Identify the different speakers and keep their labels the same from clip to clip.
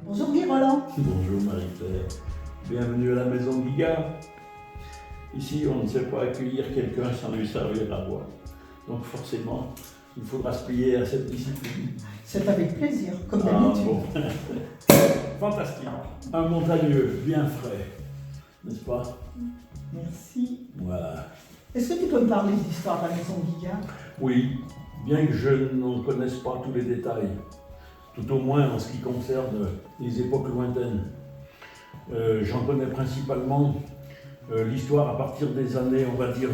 Speaker 1: Bonjour Guy Roland.
Speaker 2: Bonjour Marie-Claire, bienvenue à la maison Guigard. Ici, on ne sait pas accueillir quelqu'un sans lui servir à boire. Donc forcément, il faudra se plier à cette discipline.
Speaker 1: C'est avec plaisir, comme d'habitude.
Speaker 2: Bon. Fantastique. Un montagneux bien frais, n'est-ce pas?
Speaker 1: Merci.
Speaker 2: Voilà.
Speaker 1: Est-ce que tu peux me parler de l'histoire de la maison Guigard?
Speaker 2: Oui, bien que je n'en connaisse pas tous les détails, tout au moins en ce qui concerne les époques lointaines. J'en connais principalement l'histoire à partir des années, on va dire,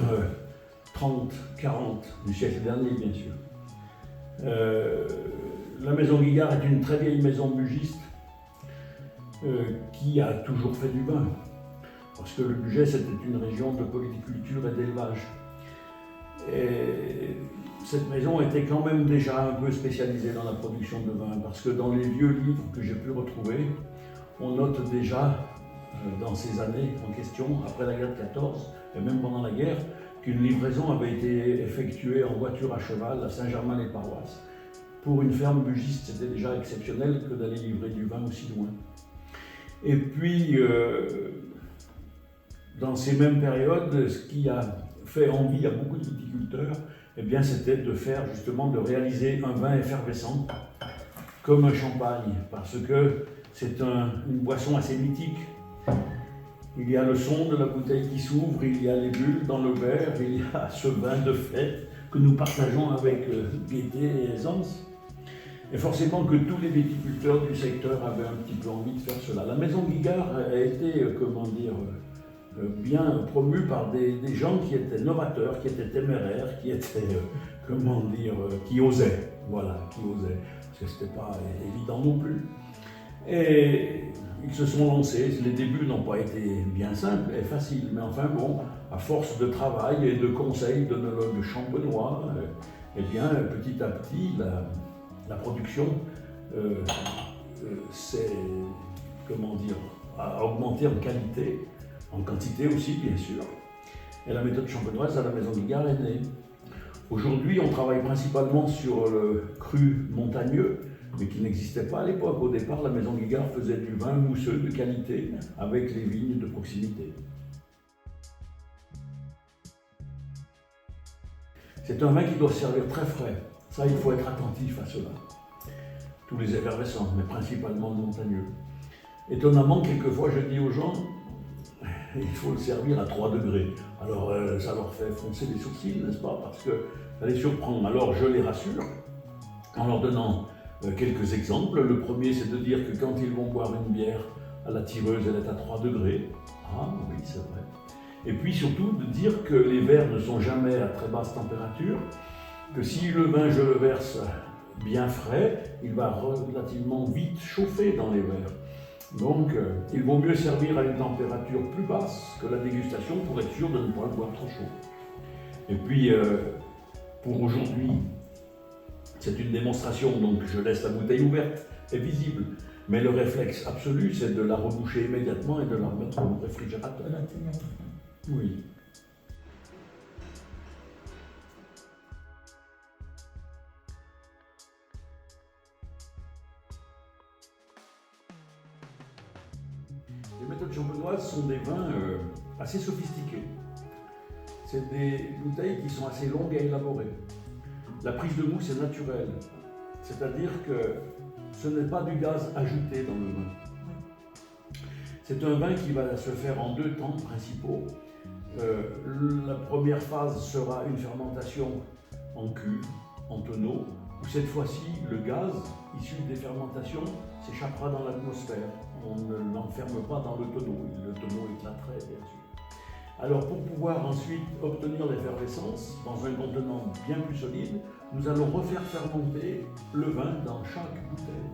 Speaker 2: 30, 40 du siècle dernier, bien sûr. La maison Guigard est une très vieille maison bugiste qui a toujours fait du vin. Parce que le Bugey, c'était une région de polyculture et d'élevage. Et cette maison était quand même déjà un peu spécialisée dans la production de vin, parce que dans les vieux livres que j'ai pu retrouver, on note déjà, dans ces années en question, après la guerre de 14, et même pendant la guerre, qu'une livraison avait été effectuée en voiture à cheval à Saint-Germain-les-Paroisses. Pour une ferme bugiste, c'était déjà exceptionnel que d'aller livrer du vin aussi loin. Et puis, dans ces mêmes périodes, ce qui a fait envie à beaucoup de viticulteurs, eh bien, c'était de faire justement, de réaliser un vin effervescent, comme un champagne, parce que c'est une boisson assez mythique. Il y a le son de la bouteille qui s'ouvre, il y a les bulles dans le verre, il y a ce vin de fête que nous partageons avec gaieté et aisance. Et forcément que tous les viticulteurs du secteur avaient un petit peu envie de faire cela. La maison Guigard a été, bien promue par des gens qui étaient novateurs, qui étaient téméraires, qui étaient, qui osaient. Voilà, qui osaient. Parce que ce n'était pas évident non plus. Et ils se sont lancés. Les débuts n'ont pas été bien simples et faciles, mais enfin bon, à force de travail et de conseils d'œnologues champenois, eh bien, petit à petit, la production a augmenté en qualité, en quantité aussi, bien sûr. Et la méthode champenoise à la maison Guigard est née. Aujourd'hui, on travaille principalement sur le cru montagneux, mais qui n'existait pas à l'époque. Au départ, la maison Guigard faisait du vin mousseux de qualité avec les vignes de proximité. C'est un vin qui doit se servir très frais. Ça, il faut être attentif à cela. Tous les effervescents, mais principalement le montagneux. Étonnamment, quelquefois, je dis aux gens, il faut le servir à 3 degrés. Alors, ça leur fait froncer les sourcils, n'est-ce pas? Parce que ça les surprend. Alors, je les rassure en leur donnant quelques exemples. Le premier, c'est de dire que quand ils vont boire une bière à la tireuse, elle est à 3 degrés. Ah oui, c'est vrai. Et puis surtout, de dire que les verres ne sont jamais à très basse température, que si le vin, je le verse bien frais, il va relativement vite chauffer dans les verres. Donc, il vaut mieux servir à une température plus basse que la dégustation pour être sûr de ne pas le boire trop chaud. Et puis, pour aujourd'hui, c'est une démonstration, donc je laisse la bouteille ouverte et visible. Mais le réflexe absolu, c'est de la reboucher immédiatement et de la remettre au réfrigérateur. Oui. Les méthodes champenoises sont des vins assez sophistiqués. C'est des bouteilles qui sont assez longues à élaborer. La prise de mousse est naturelle, c'est-à-dire que ce n'est pas du gaz ajouté dans le vin. C'est un vin qui va se faire en 2 temps principaux. La première phase sera une fermentation en cuve, en tonneau, où cette fois-ci, le gaz issu des fermentations s'échappera dans l'atmosphère. On ne l'enferme pas dans le tonneau éclaterait bien sûr. Alors pour pouvoir ensuite obtenir l'effervescence dans un contenant bien plus solide, nous allons refaire fermenter le vin dans chaque bouteille,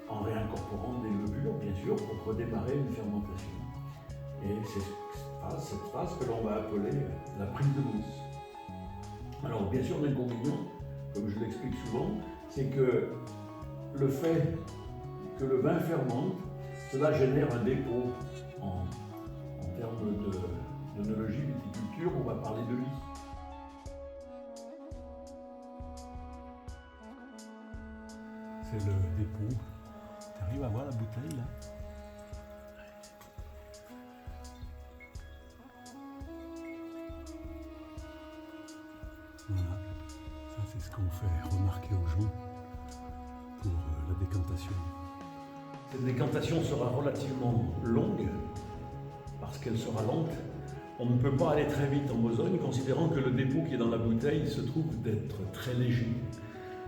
Speaker 2: en réincorporant des levures bien sûr pour redémarrer une fermentation. Et c'est cette phase que l'on va appeler la prise de mousse. Alors bien sûr l'inconvénient, comme je l'explique souvent, c'est que le fait que le vin fermente, cela génère un dépôt en termes d'œnologie, viticulture, on va parler de lit.
Speaker 3: C'est le dépôt
Speaker 2: Tu arrives à voir la bouteille là? Voilà, ça c'est ce qu'on fait remarquer aux gens pour la décantation. Cette décantation sera relativement longue parce qu'elle sera lente. On ne peut pas aller très vite en besogne, considérant que le dépôt qui est dans la bouteille se trouve d'être très léger.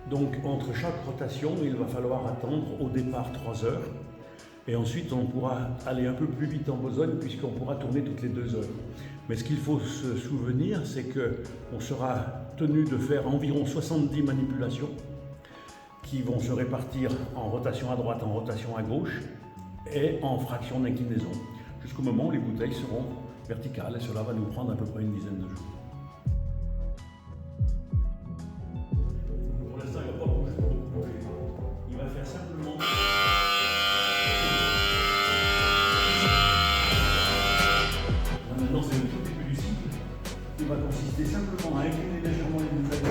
Speaker 2: Donc entre chaque rotation, il va falloir attendre au départ 3 heures. Et ensuite, on pourra aller un peu plus vite en besogne puisqu'on pourra tourner toutes les 2 heures. Mais ce qu'il faut se souvenir, c'est qu'on sera tenu de faire environ 70 manipulations qui vont se répartir en rotation à droite, en rotation à gauche et en fraction d'inclinaison, jusqu'au moment où les bouteilles seront verticales, et cela va nous prendre à peu près une dizaine de jours. Pour l'instant, il ne va pas bouger. Il va faire simplement... Là, maintenant, c'est le tout début du cycle, qui va consister simplement à incliner légèrement les bouteilles.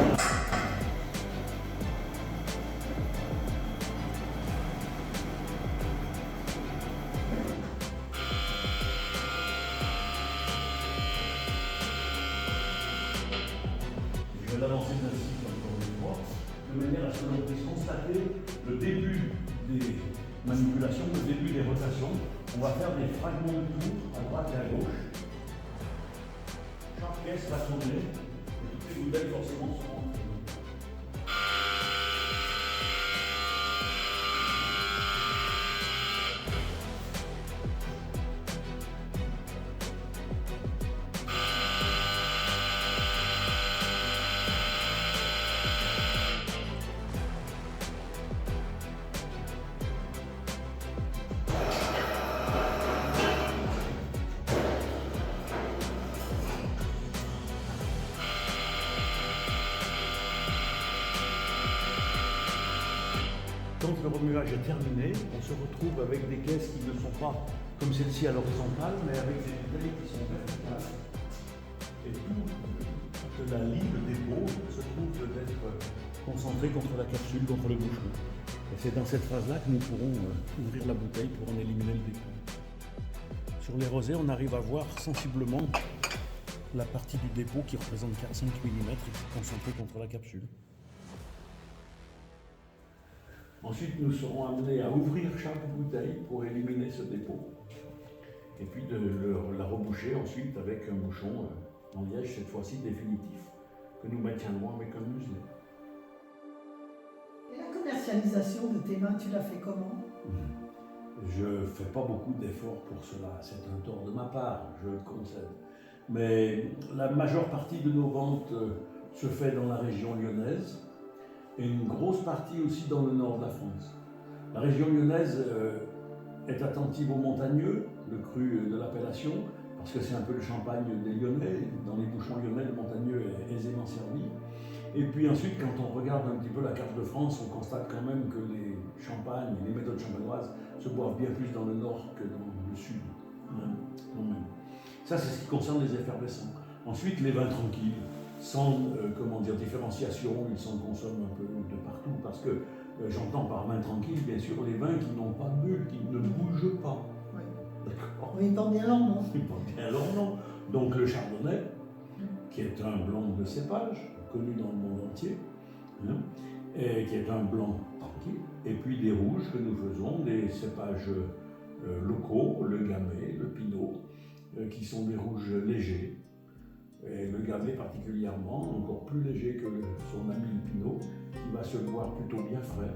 Speaker 2: Je vais l'avancer d'un cycle encore une fois, de manière à ce que l'on puisse constater le début des manipulations, le début des rotations. On va faire des fragments de tour à droite et à gauche. Chaque pièce va tourner et toutes les bouteilles forcément seront entraînées. Quand le remuage est terminé, on se retrouve avec des caisses qui ne sont pas comme celle-ci à l'horizontale, mais avec des bouteilles qui sont verticales. Et toute la ligne de dépôt se trouve d'être concentrée contre la capsule, contre le bouchon. Et c'est dans cette phase-là que nous pourrons ouvrir la bouteille pour en éliminer le dépôt. Sur les rosés, on arrive à voir sensiblement la partie du dépôt qui représente 4-5 mm et qui est concentrée contre la capsule. Ensuite, nous serons amenés à ouvrir chaque bouteille pour éliminer ce dépôt. Et puis de la reboucher ensuite avec un bouchon en liège, cette fois-ci définitif, que nous maintiendrons avec un muselet.
Speaker 1: Et la commercialisation de tes vins, tu l'as fait comment?
Speaker 2: Je ne fais pas beaucoup d'efforts pour cela, c'est un tort de ma part, je le concède. Mais la majeure partie de nos ventes se fait dans la région lyonnaise, et une grosse partie aussi dans le nord de la France. La région lyonnaise est attentive aux montagneux, le cru de l'appellation, parce que c'est un peu le champagne des Lyonnais. Dans les bouchons lyonnais, le montagneux est aisément servi. Et puis ensuite, quand on regarde un petit peu la carte de France, on constate quand même que les champagnes et les méthodes champenoises se boivent bien plus dans le nord que dans le sud. Quand même. Ça, c'est ce qui concerne les effervescents. Ensuite, les vins tranquilles, sans différenciation, ils s'en consomment un peu de partout, parce que j'entends par vin tranquille, bien sûr, les vins qui n'ont pas de bulle, qui ne bougent pas.
Speaker 1: Oui.
Speaker 2: D'accord.
Speaker 1: Oui, ils portent bien leur nom.
Speaker 2: Ils portent bien leur nom. Donc le chardonnay, qui est un blanc de cépage, connu dans le monde entier, et qui est un blanc tranquille, et puis des rouges que nous faisons, des cépages locaux, le gamay, le pinot, qui sont des rouges légers. Et le gamay particulièrement, encore plus léger que son ami le pinot, qui va se boire plutôt bien frais.